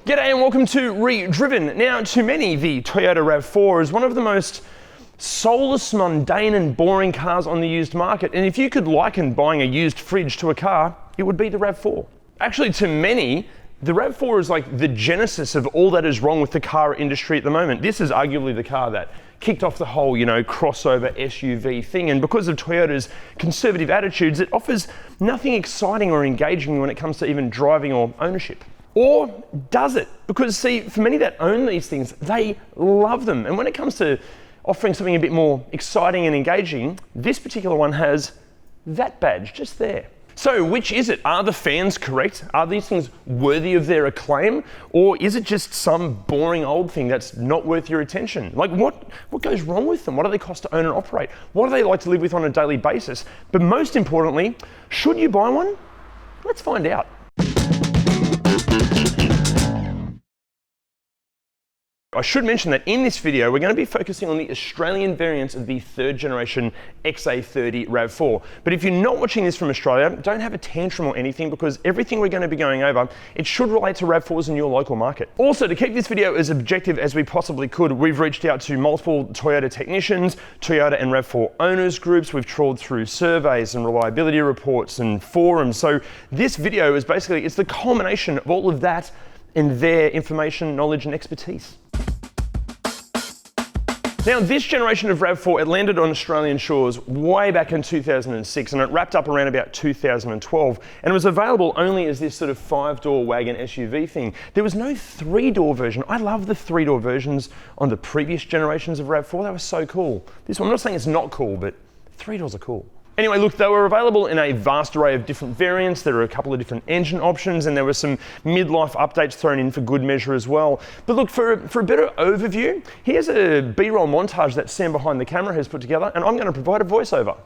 G'day and welcome to ReDriven. Now, to many, the Toyota RAV4 is one of the most soulless, mundane and boring cars on the used market. And if you could liken buying a used fridge to a car, it would be the RAV4. Actually, to many, the RAV4 is like the genesis of all that is wrong with the car industry at the moment. This is arguably the car that kicked off the whole, crossover SUV thing. And because of Toyota's conservative attitudes, it offers nothing exciting or engaging when it comes to even driving or ownership. Or does it? Because see, for many that own these things, they love them. And when it comes to offering something a bit more exciting and engaging, this particular one has that badge just there. So which is it? Are the fans correct? Are these things worthy of their acclaim? Or is it just some boring old thing that's not worth your attention? Like what goes wrong with them? What do they cost to own and operate? What do they like to live with on a daily basis? But most importantly, should you buy one? Let's find out. I should mention that in this video, we're going to be focusing on the Australian variants of the third generation XA30 RAV4. But if you're not watching this from Australia, don't have a tantrum or anything, because everything we're going to be going over, it should relate to RAV4s in your local market. Also, to keep this video as objective as we possibly could, we've reached out to multiple Toyota technicians, Toyota and RAV4 owners groups. We've trawled through surveys and reliability reports and forums. So this video is basically, it's the culmination of all of that and their information, knowledge and expertise. Now, this generation of RAV4, it landed on Australian shores way back in 2006, and it wrapped up around about 2012, and it was available only as this sort of 5-door wagon SUV thing. There was no 3-door version. I love the 3-door versions on the previous generations of RAV4. They were so cool. This one, I'm not saying it's not cool, but 3 doors are cool. Anyway, look, they were available in a vast array of different variants. There were a couple of different engine options, and there were some midlife updates thrown in for good measure as well. But look, for a better overview, here's a B-roll montage that Sam behind the camera has put together, and I'm going to provide a voiceover.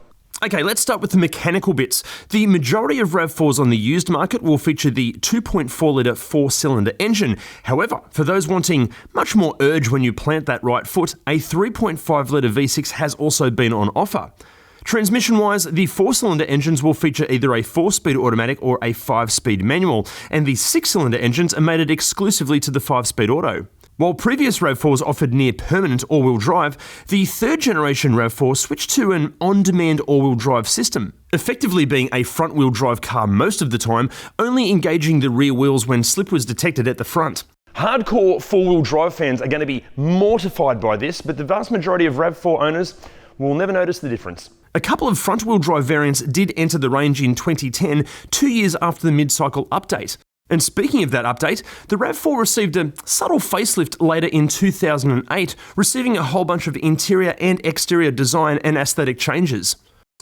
Okay, let's start with the mechanical bits. The majority of RAV4s on the used market will feature the 2.4 litre 4-cylinder engine. However, for those wanting much more urge when you plant that right foot, a 3.5 litre V6 has also been on offer. Transmission-wise, the 4-cylinder engines will feature either a 4-speed automatic or a 5-speed manual, and the 6-cylinder engines are mated exclusively to the 5-speed auto. While previous RAV4s offered near-permanent all-wheel drive, the third-generation RAV4 switched to an on-demand all-wheel drive system, effectively being a front-wheel drive car most of the time, only engaging the rear wheels when slip was detected at the front. Hardcore four-wheel drive fans are going to be mortified by this, but the vast majority of RAV4 owners will never notice the difference. A couple of front-wheel drive variants did enter the range in 2010, 2 years after the mid-cycle update. And speaking of that update, the RAV4 received a subtle facelift later in 2008, receiving a whole bunch of interior and exterior design and aesthetic changes.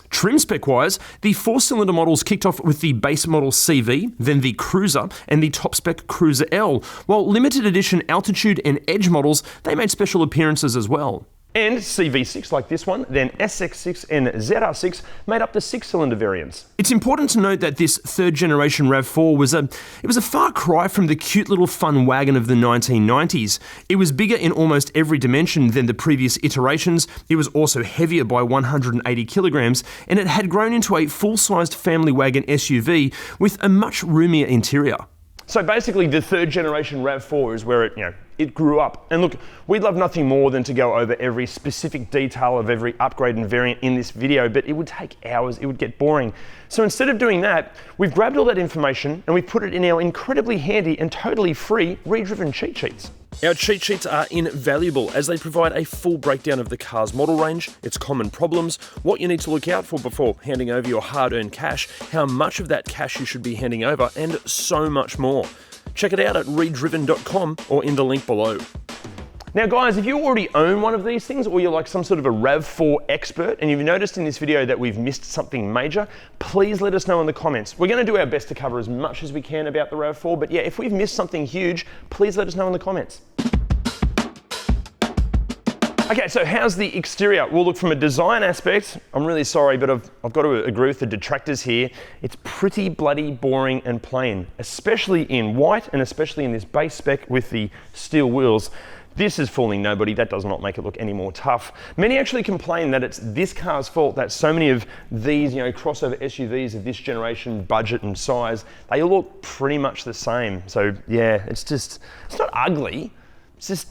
Trim spec-wise, the 4-cylinder models kicked off with the base model CV, then the Cruiser, and the top-spec Cruiser L, while limited edition Altitude and Edge models, they made special appearances as well. And CV6 like this one, then SX6 and ZR6 made up the 6-cylinder variants. It's important to note that this third generation RAV4 was a far cry from the cute little fun wagon of the 1990s. It was bigger in almost every dimension than the previous iterations. It was also heavier by 180 kilograms, and it had grown into a full-sized family wagon SUV with a much roomier interior. So basically, the third generation RAV4 is where it grew up. And look, we'd love nothing more than to go over every specific detail of every upgrade and variant in this video, but it would take hours, it would get boring. So instead of doing that, we've grabbed all that information and we've put it in our incredibly handy and totally free ReDriven cheat sheets. Our cheat sheets are invaluable as they provide a full breakdown of the car's model range, its common problems, what you need to look out for before handing over your hard-earned cash, how much of that cash you should be handing over, and so much more. Check it out at redriven.com or in the link below. Now guys, if you already own one of these things, or you're like some sort of a RAV4 expert and you've noticed in this video that we've missed something major, please let us know in the comments. We're going to do our best to cover as much as we can about the RAV4, but yeah, if we've missed something huge, please let us know in the comments. Okay, so how's the exterior? Well, look, from a design aspect, I'm really sorry, but I've got to agree with the detractors here. It's pretty bloody boring and plain, especially in white and especially in this base spec with the steel wheels. This is fooling nobody. That does not make it look any more tough. Many actually complain that it's this car's fault that so many of these, crossover SUVs of this generation, budget and size, they all look pretty much the same. So yeah, it's not ugly. It's just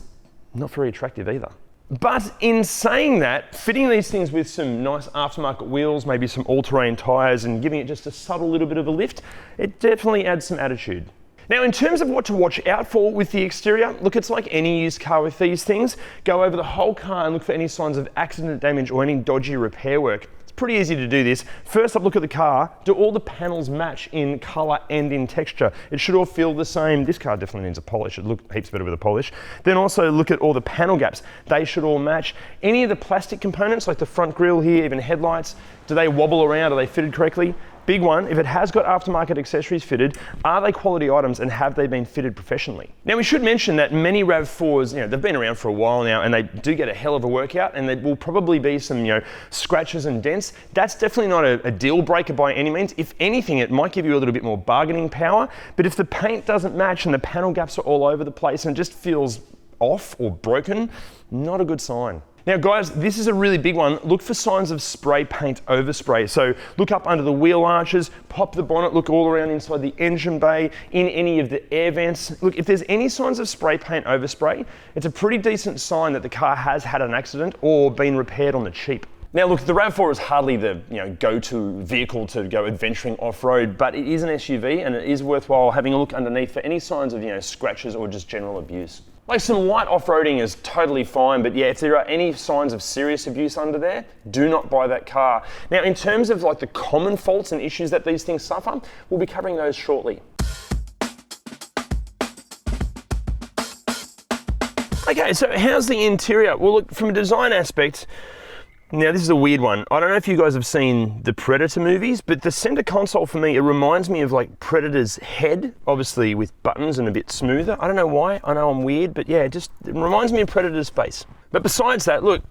not very attractive either. But in saying that, fitting these things with some nice aftermarket wheels, maybe some all-terrain tyres, and giving it just a subtle little bit of a lift, it definitely adds some attitude. Now, in terms of what to watch out for with the exterior, look, it's like any used car with these things. Go over the whole car and look for any signs of accident damage or any dodgy repair work. It's pretty easy to do this. First up, look at the car. Do all the panels match in colour and in texture? It should all feel the same. This car definitely needs a polish. It looks heaps better with a polish. Then also look at all the panel gaps. They should all match. Any of the plastic components, like the front grille here, even headlights, do they wobble around? Are they fitted correctly? Big one, if it has got aftermarket accessories fitted, are they quality items and have they been fitted professionally? Now we should mention that many RAV4s, they've been around for a while now and they do get a hell of a workout, and there will probably be some, scratches and dents. That's definitely not a deal breaker by any means. If anything, it might give you a little bit more bargaining power, but if the paint doesn't match and the panel gaps are all over the place and it just feels off or broken, not a good sign. Now guys, this is a really big one. Look for signs of spray paint overspray. So look up under the wheel arches, pop the bonnet, look all around inside the engine bay, in any of the air vents. Look, if there's any signs of spray paint overspray, it's a pretty decent sign that the car has had an accident or been repaired on the cheap. Now look, the RAV4 is hardly the go-to vehicle to go adventuring off-road, but it is an SUV and it is worthwhile having a look underneath for any signs of scratches or just general abuse. Like some light off-roading is totally fine, but yeah, if there are any signs of serious abuse under there, do not buy that car. Now, in terms of like the common faults and issues that these things suffer, we'll be covering those shortly. Okay, so how's the interior? Well, look, from a design aspect, now this is a weird one. I don't know if you guys have seen the Predator movies, but the center console for me, it reminds me of like Predator's head, obviously with buttons and a bit smoother. I don't know why, I know I'm weird, but yeah, it reminds me of Predator's face. But besides that, look,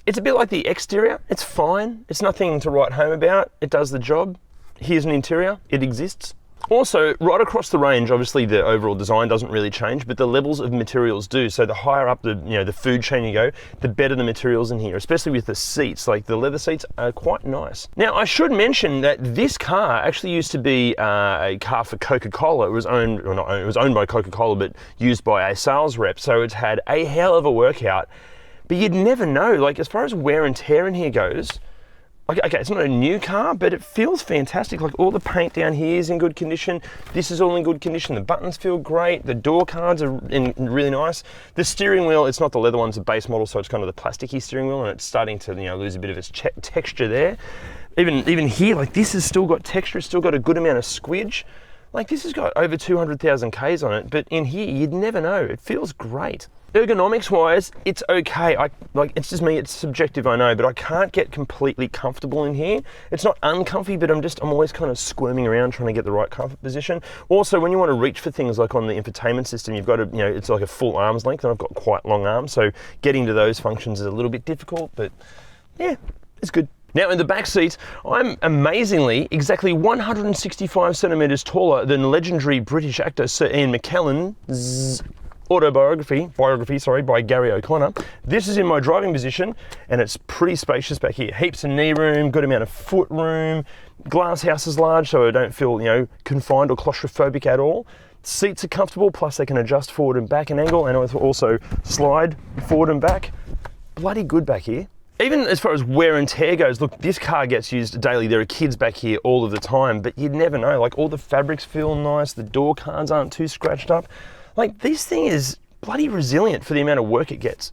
it's a bit like the exterior. It's fine, it's nothing to write home about. It does the job. Here's an interior, it exists. Also, right across the range, obviously the overall design doesn't really change, but the levels of materials do. So the higher up the food chain you go, the better the materials in here, especially with the seats. Like the leather seats are quite nice. Now, I should mention that this car actually used to be a car for Coca-Cola. It was owned, or not owned, it was owned by Coca-Cola, but used by a sales rep. So it's had a hell of a workout, but you'd never know. Like as far as wear and tear in here goes, okay, it's not a new car, but it feels fantastic. Like all the paint down here is in good condition. This is all in good condition. The buttons feel great. The door cards are really nice. The steering wheel, it's not the leather one, it's a base model, so it's kind of the plasticky steering wheel, and it's starting to lose a bit of its texture there. Even here, like this has still got texture. It's still got a good amount of squidge. Like this has got over 200,000 Ks on it, but in here, you'd never know. It feels great. Ergonomics wise, it's okay. It's just me, it's subjective, I know, but I can't get completely comfortable in here. It's not uncomfy, but I'm always kind of squirming around trying to get the right comfort position. Also, when you want to reach for things like on the infotainment system, you've got to, it's like a full arm's length, and I've got quite long arms, so getting to those functions is a little bit difficult, but yeah, it's good. Now in the back seat, I'm amazingly exactly 165 centimetres taller than legendary British actor Sir Ian McKellen's biography by Gary O'Connor. This is in my driving position and it's pretty spacious back here. Heaps of knee room, good amount of foot room, glass house is large so I don't feel confined or claustrophobic at all. Seats are comfortable, plus they can adjust forward and back an angle and also slide forward and back. Bloody good back here. Even as far as wear and tear goes, look, this car gets used daily. There are kids back here all of the time, but you'd never know. Like all the fabrics feel nice, the door cards aren't too scratched up. Like this thing is bloody resilient for the amount of work it gets.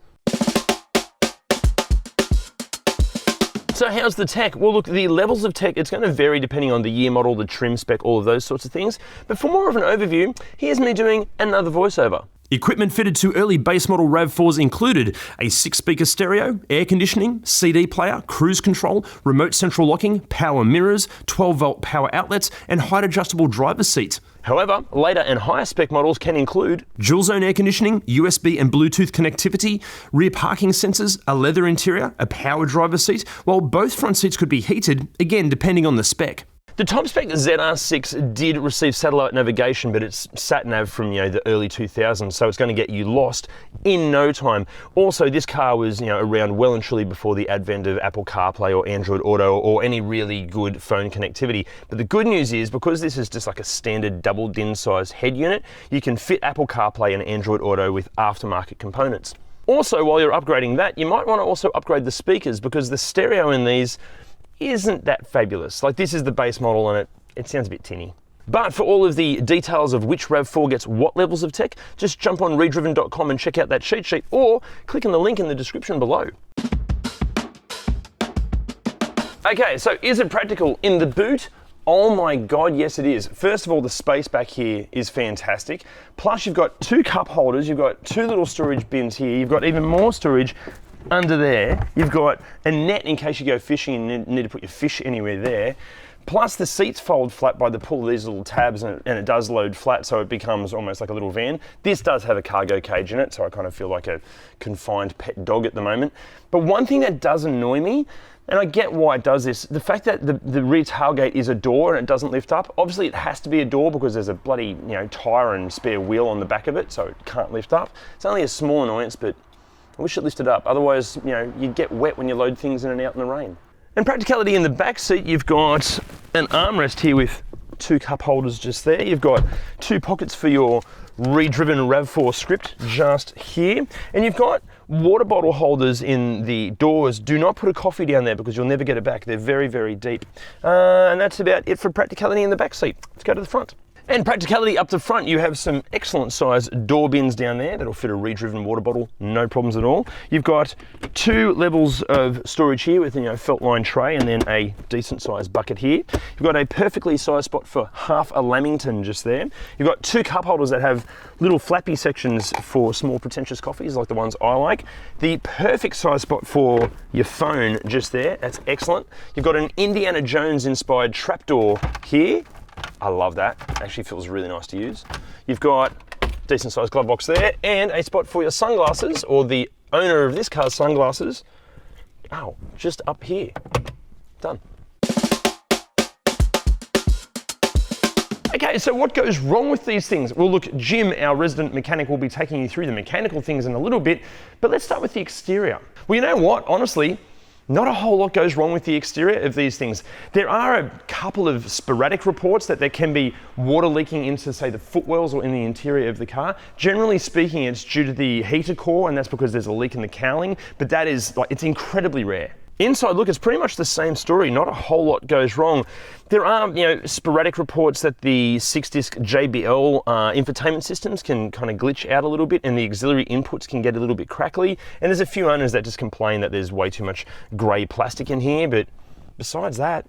So how's the tech? Well look, the levels of tech, it's going to vary depending on the year model, the trim spec, all of those sorts of things. But for more of an overview, here's me doing another voiceover. Equipment fitted to early base model RAV4s included a 6-speaker stereo, air conditioning, CD player, cruise control, remote central locking, power mirrors, 12-volt power outlets, and height-adjustable driver's seat. However, later and higher spec models can include dual zone air conditioning, USB and Bluetooth connectivity, rear parking sensors, a leather interior, a power driver's seat, while both front seats could be heated, again depending on the spec. The top spec ZR6 did receive satellite navigation, but it's sat-nav from the early 2000s, so it's going to get you lost in no time. Also, this car was around well and truly before the advent of Apple CarPlay or Android Auto or any really good phone connectivity. But the good news is, because this is just like a standard double DIN size head unit, you can fit Apple CarPlay and Android Auto with aftermarket components. Also, while you're upgrading that, you might want to also upgrade the speakers, because the stereo in these isn't that fabulous. Like, this is the base model and it sounds a bit tinny. But for all of the details of which RAV4 gets what levels of tech, just jump on ReDriven.com and check out that cheat sheet, or click on the link in the description below. Okay, so is it practical in the boot? Oh my God, yes it is. First of all, the space back here is fantastic. Plus you've got 2 cup holders, you've got 2 little storage bins here, you've got even more storage under there. You've got a net in case you go fishing and need to put your fish anywhere there. Plus the seats fold flat by the pull of these little tabs, and it does load flat, so it becomes almost like a little van. This does have a cargo cage in it, so I kind of feel like a confined pet dog at the moment. But one thing that does annoy me, and I get why it does this, the fact that the rear tailgate is a door and it doesn't lift up. Obviously it has to be a door because there's a bloody tyre and spare wheel on the back of it, so it can't lift up. It's only a small annoyance, but I wish it lifted up. Otherwise, you'd get wet when you load things in and out in the rain. And practicality in the back seat, you've got an armrest here with 2 cup holders just there. You've got 2 pockets for your ReDriven RAV4 script just here. And you've got water bottle holders in the doors. Do not put a coffee down there because you'll never get it back. They're very, very deep. And that's about it for practicality in the back seat. Let's go to the front. And practicality up the front, you have some excellent size door bins down there that'll fit a ReDriven water bottle, no problems at all. You've got 2 levels of storage here with felt line tray and then a decent sized bucket here. You've got a perfectly sized spot for half a Lamington just there. You've got 2 cup holders that have little flappy sections for small pretentious coffees like the ones I like. The perfect size spot for your phone just there, that's excellent. You've got an Indiana Jones inspired trapdoor here. I love that, actually feels really nice to use. You've got decent sized glove box there and a spot for your sunglasses, or the owner of this car's sunglasses. Oh, just up here, done. Okay, so what goes wrong with these things? Well look, Jim, our resident mechanic, will be taking you through the mechanical things in a little bit, but let's start with the exterior. Well, you know what, honestly, not a whole lot goes wrong with the exterior of these things. There are a couple of sporadic reports that there can be water leaking into, say, the footwells or in the interior of the car. Generally speaking, it's due to the heater core, and that's because there's a leak in the cowling, but that is, it's incredibly rare. Inside, look, it's pretty much the same story. Not a whole lot goes wrong. There are, sporadic reports that the 6-disc JBL infotainment systems can kind of glitch out a little bit, and the auxiliary inputs can get a little bit crackly. And there's a few owners that just complain that there's way too much grey plastic in here, but besides that,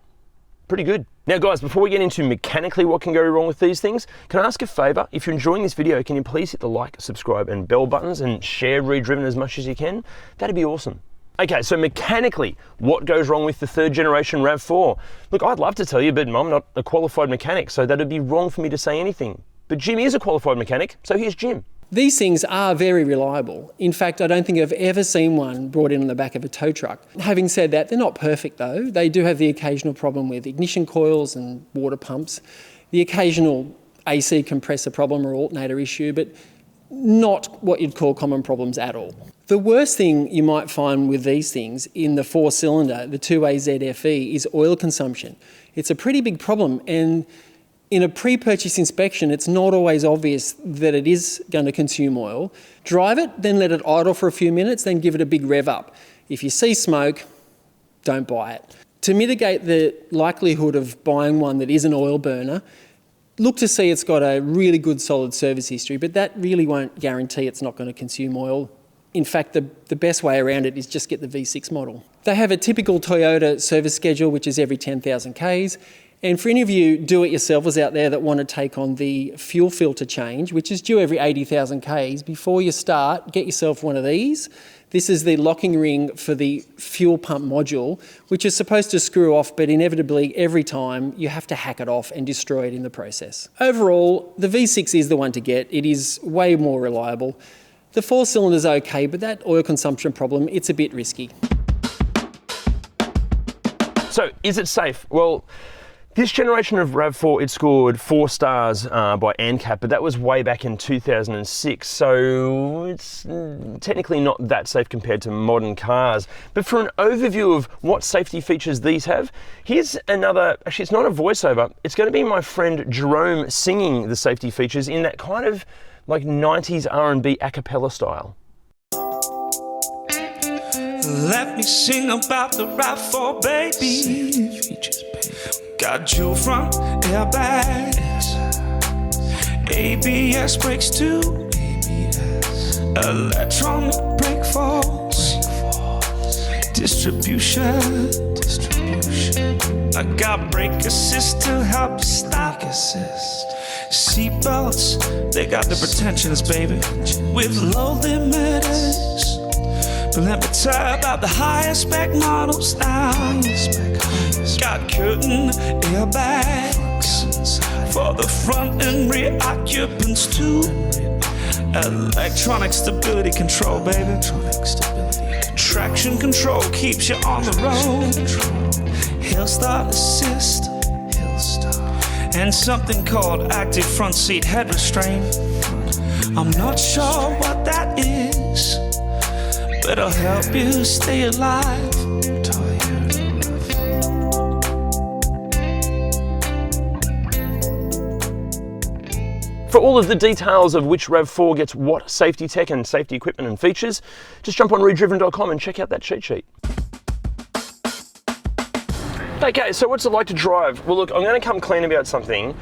pretty good. Now guys, before we get into mechanically what can go wrong with these things, can I ask a favour? If you're enjoying this video, can you please hit the like, subscribe and bell buttons and share ReDriven as much as you can? That'd be awesome. Okay, so mechanically, what goes wrong with the 3rd generation RAV4? Look, I'd love to tell you, but I'm not a qualified mechanic, so that'd be wrong for me to say anything. But Jim is a qualified mechanic, so here's Jim. These things are very reliable. In fact, I don't think I've ever seen one brought in on the back of a tow truck. Having said that, they're not perfect though. They do have the occasional problem with ignition coils and water pumps, the occasional AC compressor problem or alternator issue, but not what you'd call common problems at all. The worst thing you might find with these things in the 4-cylinder, the 2AZFE, is oil consumption. It's a pretty big problem, and in a pre-purchase inspection, it's not always obvious that it is going to consume oil. Drive it, then let it idle for a few minutes, then give it a big rev up. If you see smoke, don't buy it. To mitigate the likelihood of buying one that is an oil burner, look to see it's got a really good solid service history, but that really won't guarantee it's not going to consume oil. In fact, the best way around it is just get the V6 model. They have a typical Toyota service schedule, which is every 10,000 Ks. And for any of you do-it-yourselfers out there that want to take on the fuel filter change, which is due every 80,000 Ks, before you start, get yourself one of these. This is the locking ring for the fuel pump module, which is supposed to screw off, but inevitably every time you have to hack it off and destroy it in the process. Overall, the V6 is the one to get. It is way more reliable. The 4-cylinder's okay, but that oil consumption problem, it's a bit risky. So, is it safe? Well, This generation of RAV4, it scored 4 stars by ANCAP, but that was way back in 2006, so it's technically not that safe compared to modern cars. But for an overview of what safety features these have, here's another, actually it's not a voiceover, it's going to be my friend Jerome singing the safety features in that kind of like 90s R&B a cappella style. Let me sing about the RAV4, baby. Got dual front airbags, ABS brakes too, electronic brake force, distribution. I got brake assist to help you stop. Seatbelts, they got the pretensions, baby, with low limiters. But let me tell you about the highest spec models now. Got curtain airbags for the front and rear occupants too. Electronic stability control, baby. Traction control keeps you on the road. Hill start assist. And something called active front seat head restraint. I'm not sure what that is, but it'll help you stay alive. For all of the details of which RAV4 gets what safety tech and safety equipment and features, just jump on ReDriven.com and check out that cheat sheet. Okay, so what's it like to drive? Well look, I'm going to come clean about something.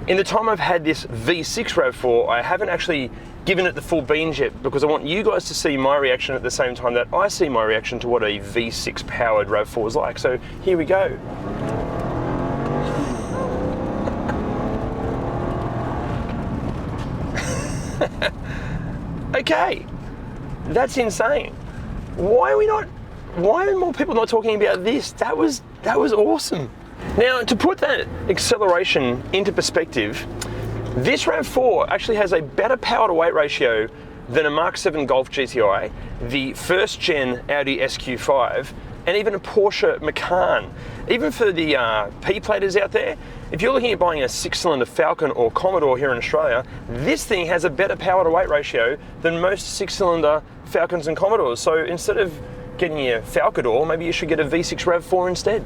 In the time I've had this V6 RAV4, I haven't actually given it the full beans yet because I want you guys to see my reaction at the same time that I see my reaction to what a V6 powered RAV4 is like. So here we go. Okay, that's insane. Why are more people not talking about this? That was awesome. Now, to put that acceleration into perspective, this RAV4 actually has a better power to weight ratio than a Mark 7 Golf GTI, the first gen Audi SQ5, and even a Porsche Macan. Even for the P-platers out there, if you're looking at buying a 6-cylinder Falcon or Commodore here in Australia, this thing has a better power to weight ratio than most 6-cylinder Falcons and Commodores. So instead of getting your Falcador, maybe you should get a V6 RAV4 instead.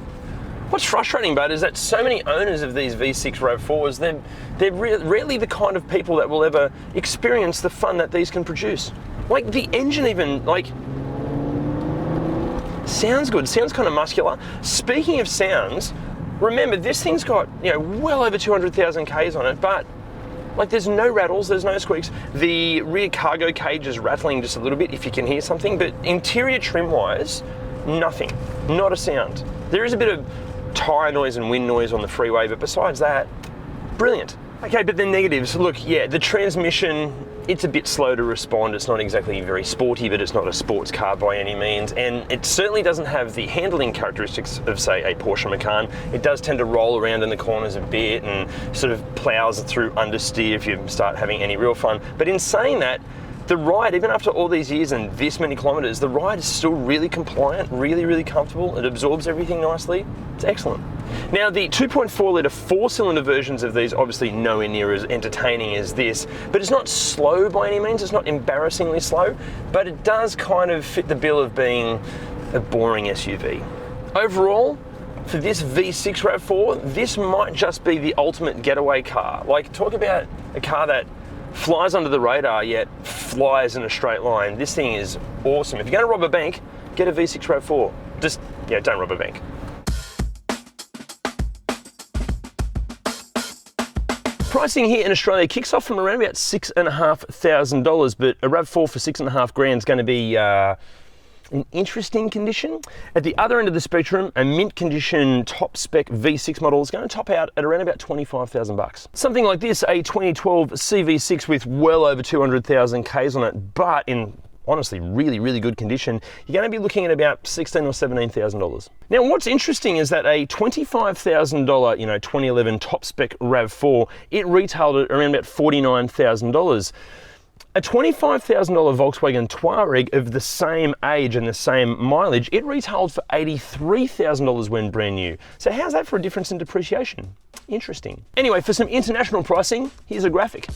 What's frustrating about it is that so many owners of these V6 RAV4s, they're rarely the kind of people that will ever experience the fun that these can produce. Like the engine even, like, sounds good, sounds kind of muscular. Speaking of sounds, remember this thing's got, you know, well over 200,000 Ks on it, but like there's no rattles, there's no squeaks. The rear cargo cage is rattling just a little bit if you can hear something, but interior trim wise, nothing, not a sound. There is a bit of tyre noise and wind noise on the freeway, but besides that, brilliant. Okay, but the negatives, look, yeah, the transmission, it's a bit slow to respond. It's not exactly very sporty, but it's not a sports car by any means. And it certainly doesn't have the handling characteristics of, say, a Porsche Macan. It does tend to roll around in the corners a bit and sort of plows through understeer if you start having any real fun. But in saying that, the ride, even after all these years and this many kilometres, the ride is still really compliant, really, really comfortable. It absorbs everything nicely. It's excellent. Now, the 2.4 litre 4-cylinder versions of these obviously nowhere near as entertaining as this, but it's not slow by any means. It's not embarrassingly slow, but it does kind of fit the bill of being a boring SUV. Overall, for this V6 RAV4, this might just be the ultimate getaway car. Like, talk about a car that flies under the radar yet flies in a straight line. This thing is awesome. If you're going to rob a bank, get a V6 RAV4. Just, yeah, don't rob a bank. Pricing here in Australia kicks off from around about $6,500, but a RAV4 for $6,500 is going to be an interesting condition. At the other end of the spectrum, a mint condition top spec V6 model is going to top out at around about 25,000 bucks. Something like this, a 2012 CV6 with well over 200,000 Ks on it, but in honestly really, really good condition, you're going to be looking at about $16,000 or $17,000. Now, what's interesting is that a $25,000, 2011 top spec RAV4, it retailed at around about $49,000. A $25,000 Volkswagen Touareg of the same age and the same mileage, it retailed for $83,000 when brand new. So how's that for a difference in depreciation? Interesting. Anyway, for some international pricing, here's a graphic.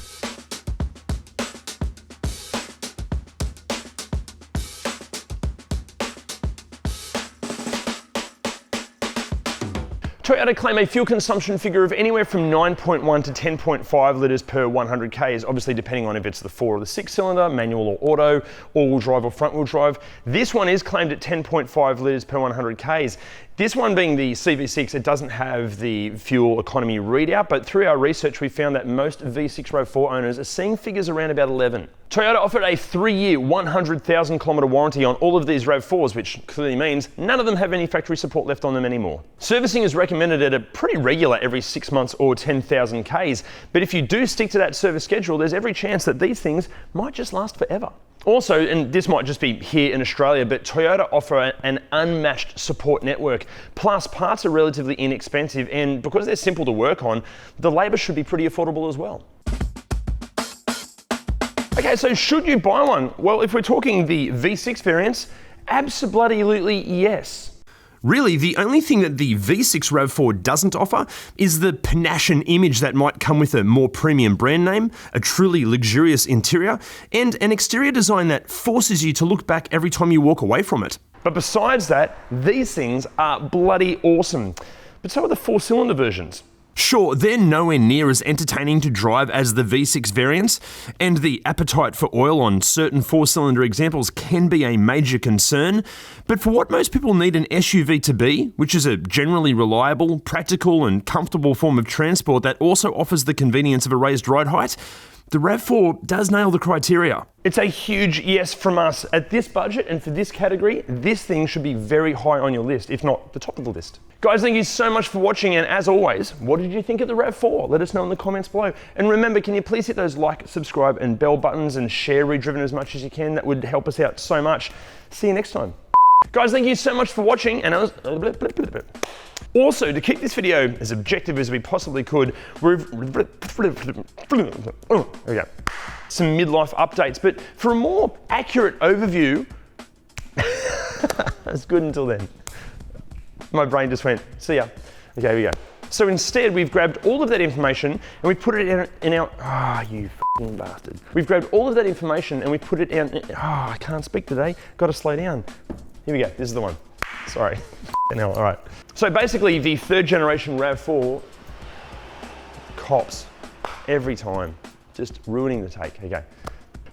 Toyota claim a fuel consumption figure of anywhere from 9.1 to 10.5 litres per 100 Ks, obviously depending on if it's the 4 or the 6 cylinder, manual or auto, all-wheel drive or front-wheel drive. This one is claimed at 10.5 litres per 100 Ks. This one being the CV6, it doesn't have the fuel economy readout, but through our research we found that most V6 RAV4 owners are seeing figures around about 11. Toyota offered a 3-year, 100,000 kilometre warranty on all of these RAV4s, which clearly means none of them have any factory support left on them anymore. Servicing is recommended at a pretty regular every 6 months or 10,000 Ks, but if you do stick to that service schedule, there's every chance that these things might just last forever. Also, and this might just be here in Australia, but Toyota offer an unmatched support network. Plus, parts are relatively inexpensive, and because they're simple to work on, the labour should be pretty affordable as well. Okay, so should you buy one? Well, if we're talking the V6 variants, absolutely yes. Really, the only thing that the V6 RAV4 doesn't offer is the panache and image that might come with a more premium brand name, a truly luxurious interior, and an exterior design that forces you to look back every time you walk away from it. But besides that, these things are bloody awesome. But so are the 4-cylinder versions. Sure, they're nowhere near as entertaining to drive as the V6 variants, and the appetite for oil on certain 4-cylinder examples can be a major concern, but for what most people need an SUV to be, which is a generally reliable, practical and comfortable form of transport that also offers the convenience of a raised ride height, the RAV4 does nail the criteria. It's a huge yes from us. At this budget and for this category, this thing should be very high on your list, if not the top of the list. Guys, thank you so much for watching, and as always, what did you think of the RAV4? Let us know in the comments below. And remember, can you please hit those like, subscribe and bell buttons and share ReDriven as much as you can? That would help us out so much. See you next time. Guys, thank you so much for watching, and also, to keep this video as objective as we possibly could, there we go, some midlife updates, but for a more accurate overview, that's good until then. My brain just went, see ya. Okay, here we go. So instead, we've grabbed all of that information and we put it in our, you f***ing bastard. We've grabbed all of that information and we put it in, I can't speak today, gotta slow down. Here we go, this is the one. Sorry, all right. So basically the 3rd generation RAV4 cops every time, just ruining the take, okay.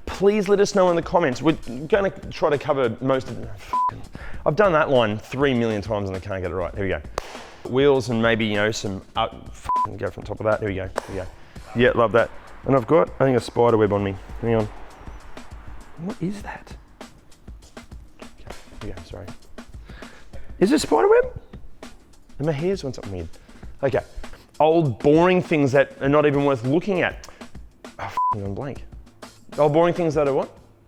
Please let us know in the comments. We're gonna try to cover most of I've done that line 3 million times and I can't get it right. Here we go. Wheels and maybe, you know, some go from top of that. Here we go. Here we go. Yeah, love that. And I've got, I think, a spider web on me. Hang on. What is that? Okay, here we go, sorry. Is it a spider web? Are my hairs doing something weird? Okay. Old boring things that are not even worth looking at. Oh, I'm blank. Old boring things that are what?